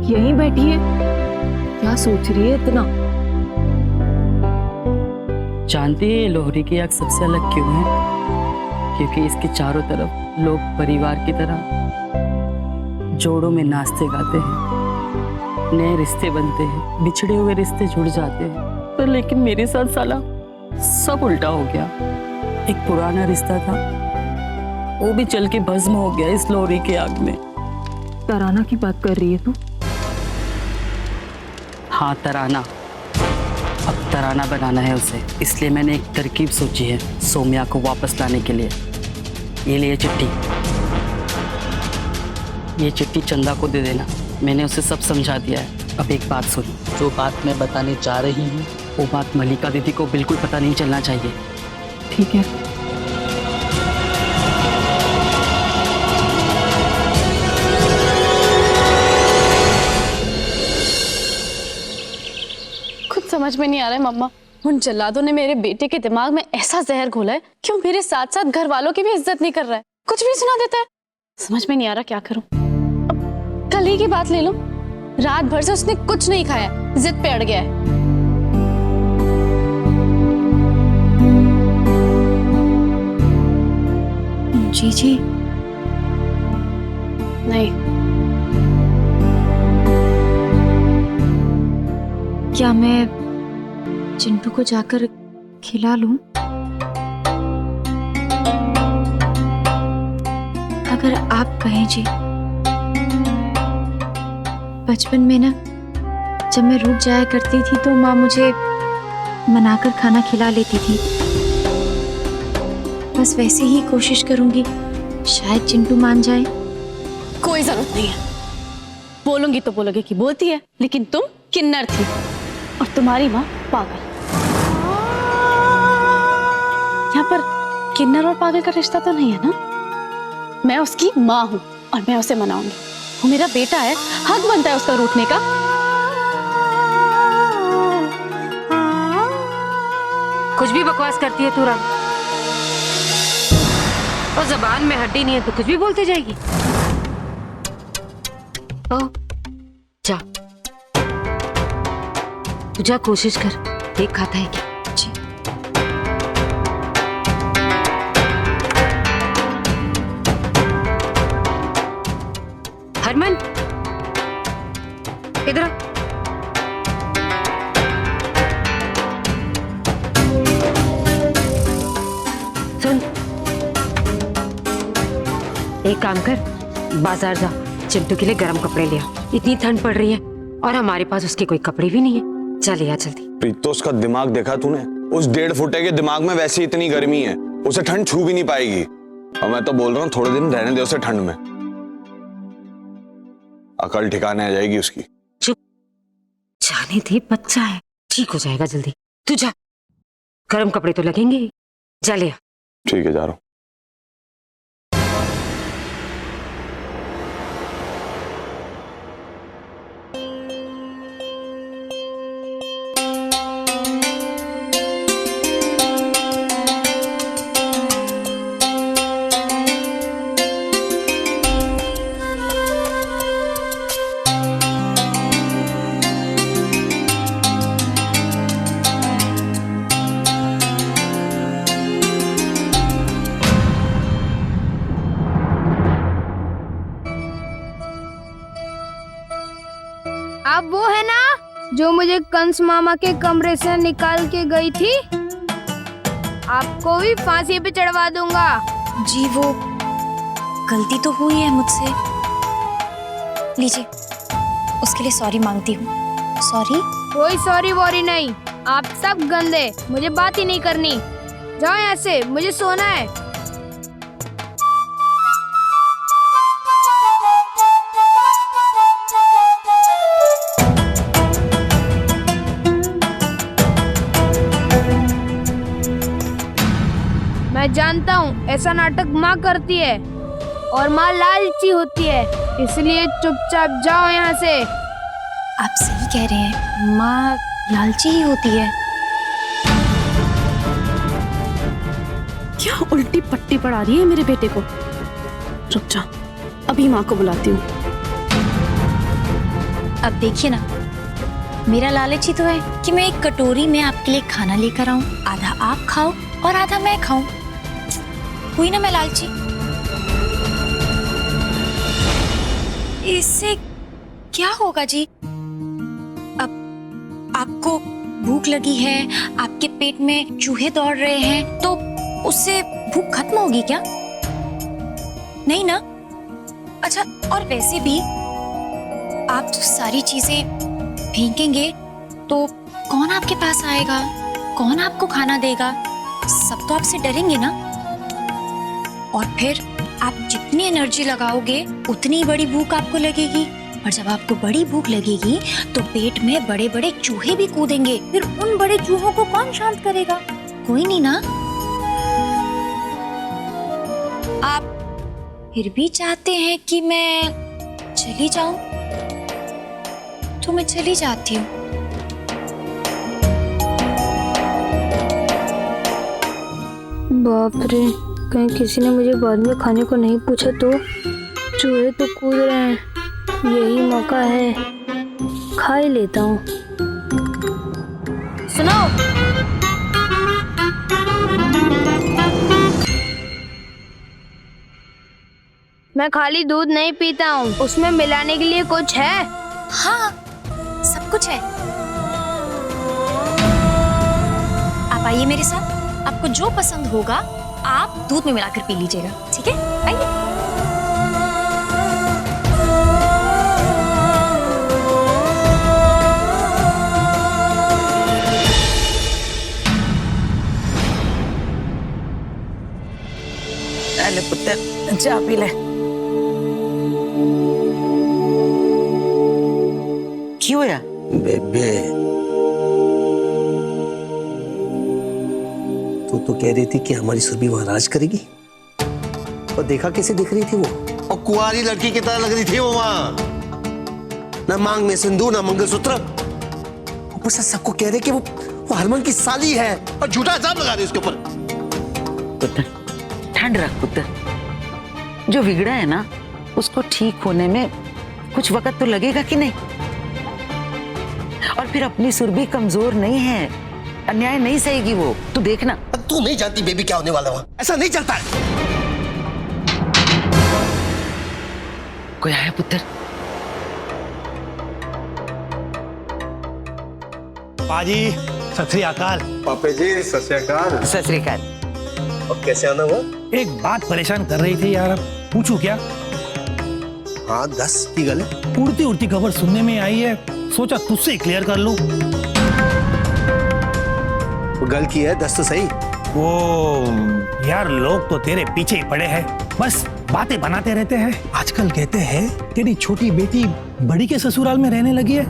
तक यहीं बैठी है, क्या सोच रही है इतना? जानती है ये लोहरी की आग सबसे अलग क्यों है? क्योंकि इसके चारों तरफ लोग परिवार की तरह जोड़ों में नाचते गाते हैं, नए रिश्ते बनते हैं, बिछड़े हुए रिश्ते जुड़ जाते हैं। पर लेकिन मेरे साथ साला सब उल्टा हो गया। एक पुराना रिश्ता था, वो भी जल के भस्म हो गया इस लोहरी की आग में। तराना की बात कर रही है तू? हाँ, तराना। अब तराना बनाना है उसे, इसलिए मैंने एक तरकीब सोची है सोम्या को वापस लाने के लिए। ये लिए चिट्ठी, ये चिट्ठी चंदा को दे देना। मैंने उसे सब समझा दिया है। अब एक बात सुन, जो बात मैं बताने जा रही हूँ वो बात मल्लिका दीदी को बिल्कुल पता नहीं चलना चाहिए। ठीक है। कुछ समझ में नहीं आ रहा है मम्मा, उन जल्लादों ने मेरे बेटे के दिमाग में ऐसा जहर घोला है, क्यों मेरे साथ साथ घर वालों की भी इज्जत नहीं कर रहा है, कुछ भी सुना देता है। समझ में नहीं आ रहा क्या करूं। अब कल ही की बात ले लो, रात भर से उसने कुछ नहीं खाया, जिद पे अड़ गया है। जी नहीं, क्या मैं चिंटू को जाकर खिला लूं? अगर आप कहें जी। बचपन में ना, जब मैं रूठ जाया करती थी तो माँ मुझे मनाकर खाना खिला लेती थी। बस वैसे ही कोशिश करूंगी, शायद चिंटू मान जाए। कोई जरूरत नहीं है। बोलूंगी तो बोलोगे कि बोलती है, लेकिन तुम किन्नर थी और तुम्हारी माँ पागल। यहाँ पर किन्नर और पागल का रिश्ता तो नहीं है ना। मैं उसकी माँ हूँ और मैं उसे मनाऊंगी। वो मेरा बेटा है, हक बनता है उसका रूठने का। कुछ भी बकवास करती है तू राम। और जबान में हड्डी नहीं है तो कुछ भी बोलती जाएगी। ओ, जा तू जा, कोशिश कर, देख खाता है क्या। जी। हरमन इधर आ। सुन, एक काम कर, बाजार जा, चिंटू के लिए गर्म कपड़े ले आ। इतनी ठंड पड़ रही है और हमारे पास उसके कोई कपड़े भी नहीं है। चल ले आ जल्दी। प्रीत, तो उसका दिमाग देखा तूने? उस 1.5 फुटे के दिमाग में वैसी इतनी गर्मी है, उसे ठंड छू भी नहीं पाएगी। और मैं तो बोल रहा हूँ थोड़े दिन रहने दे उसे ठंड में, अकल ठिकाने आ जाएगी उसकी। चुप, जाने दे, बच्चा है, ठीक हो जाएगा जल्दी। तू जा, गर्म कपड़े तो लगेंगे ही। जा ले आ। ठीक है, जा रहा हूँ। आप वो है ना जो मुझे कंस मामा के कमरे से निकाल के गई थी? आपको भी फांसी पे चढ़वा दूंगा। जी, वो गलती तो हुई है मुझसे। लीजिए, उसके लिए सॉरी मांगती हूँ। सॉरी। कोई सॉरी वॉरी नहीं, आप सब गंदे, मुझे बात ही नहीं करनी। जाओ यहाँ से, मुझे सोना है। मैं जानता हूँ ऐसा नाटक माँ करती है और माँ लालची होती है, इसलिए चुपचाप जाओ यहाँ से। आप सही कह रहे हैं, माँ लालची ही होती है। क्या उल्टी पट्टी पड़ा रही है मेरे बेटे को। रुक जा, अभी माँ को बुलाती हूँ। अब देखिए ना, मेरा लालच ही तो है कि मैं एक कटोरी में आपके लिए खाना लेकर आऊं, आधा आप खाओ और आधा मैं खाऊं। हुई ना मैं लालची? इससे क्या होगा जी? अब आपको भूख लगी है, आपके पेट में चूहे दौड़ रहे हैं, तो उससे भूख खत्म होगी क्या? नहीं ना? अच्छा, और वैसे भी आप तो सारी चीजें फेंकेंगे तो कौन आपके पास आएगा, कौन आपको खाना देगा? सब तो आपसे डरेंगे ना। और फिर आप जितनी एनर्जी लगाओगे उतनी बड़ी भूख आपको लगेगी, और जब आपको बड़ी भूख लगेगी तो पेट में बड़े बड़े चूहे भी कूदेंगे। फिर उन बड़े चूहों को कौन शांत करेगा? कोई नहीं ना। आप फिर भी चाहते हैं कि मैं चली जाऊं, तो मैं चली जाती हूँ। बाप रे, कहीं किसी ने मुझे बाद में खाने को नहीं पूछा तो? चूहे तो कूद रहे हैं, यही मौका है, खा ही लेता हूँ। सुनो, मैं खाली दूध नहीं पीता हूँ, उसमें मिलाने के लिए कुछ है? हाँ, सब कुछ है। आप आइए मेरे साथ, आपको जो पसंद होगा आप दूध में मिलाकर पी लीजिएगा, ठीक है? आइए। ले पुत्र, चाय पी ले। क्यों होया? बेबे, तू तो कह रही थी कि हमारी सुरभि वहां राज करेगी, और देखा कैसे दिख रही थी वो, और कुंवारी लड़की की तरह लग रही थी वो वहां। ना मांग में सिंदूर, ना मंगलसूत्र। ऊपर से सबको कह रहे कि वो हरमन की साली है, और झूठा इल्जाम लगा रहे उसके ऊपर। पुत्र, ठंड रख पुत्र, जो बिगड़ा है ना उसको ठीक होने में कुछ वक्त तो लगेगा कि नहीं। और फिर अपनी सुरभि कमजोर नहीं है, अन्याय नहीं सहेगी वो, तू देखना। तू नहीं जानती बेबी क्या होने वाला वहां, ऐसा नहीं चलता है। कोई आया पुत्र? पाजी, सत श्री अकाल। पापे जी, सत श्री अकाल। सत श्री अकाल। अब कैसे आना हुआ? एक बात परेशान कर रही थी यार, अब पूछूं क्या? हाँ, 10 की गल। उड़ती उड़ती खबर सुनने में आई है, सोचा तुझसे क्लियर कर लूं। गल की है, 10 तो सही। वो यार, लोग तो तेरे पीछे ही पड़े हैं, बस बातें बनाते रहते हैं। आजकल कहते हैं तेरी छोटी बेटी बड़ी के ससुराल में रहने लगी है।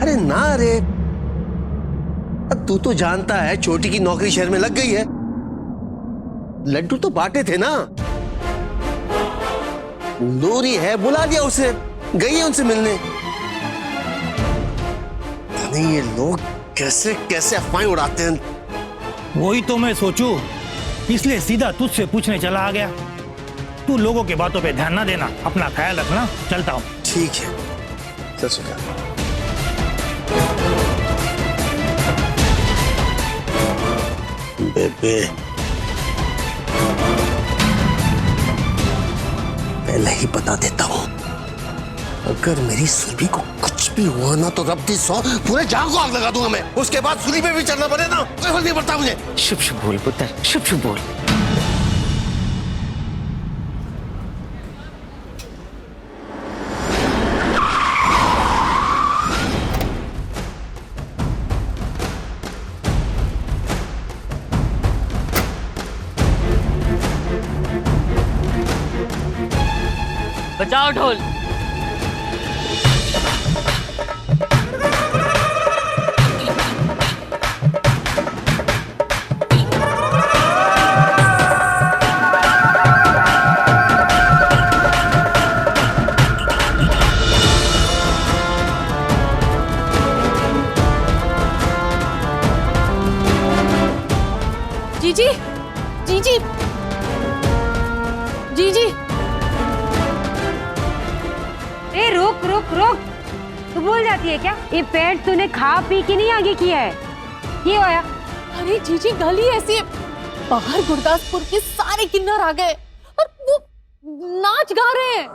अरे ना रे, अब तू तो जानता है छोटी की नौकरी शहर में लग गई है। लड्डू तो बांटे थे ना। लोरी है, बुला दिया उसे, गई है उनसे मिलने। नहीं, ये लोग कैसे कैसे अफवाहें उड़ाते हैं। वही तो मैं सोचूं, इसलिए सीधा तुझसे पूछने चला आ गया। तू लोगों की बातों पे ध्यान ना देना, अपना ख्याल रखना। चलता हूँ। ठीक है, चल सुखा। बेबे, पहले ही बता देता हूं, अगर मेरी सुरभि को कुछ भी हुआ ना तो रब दी 100 पूरे जहां को आग लगा दूंगा मैं। उसके बाद सुरभि पे भी चलना पड़े ना, कोई फर्क नहीं पड़ता मुझे। शुभ शुभ बोल पुत्र, शुभ शुभ बोल। बजाओ ढोल। जीजी, जीजी, जीजी, रुक रुक रुक, तू भूल जाती है क्या? ये पेट तूने खा पी के नहीं आगे किया है, ये होया। अरे जीजी गली ऐसी है, बाहर गुरदासपुर के सारे किन्नर आ गए और वो नाच गा रहे हैं।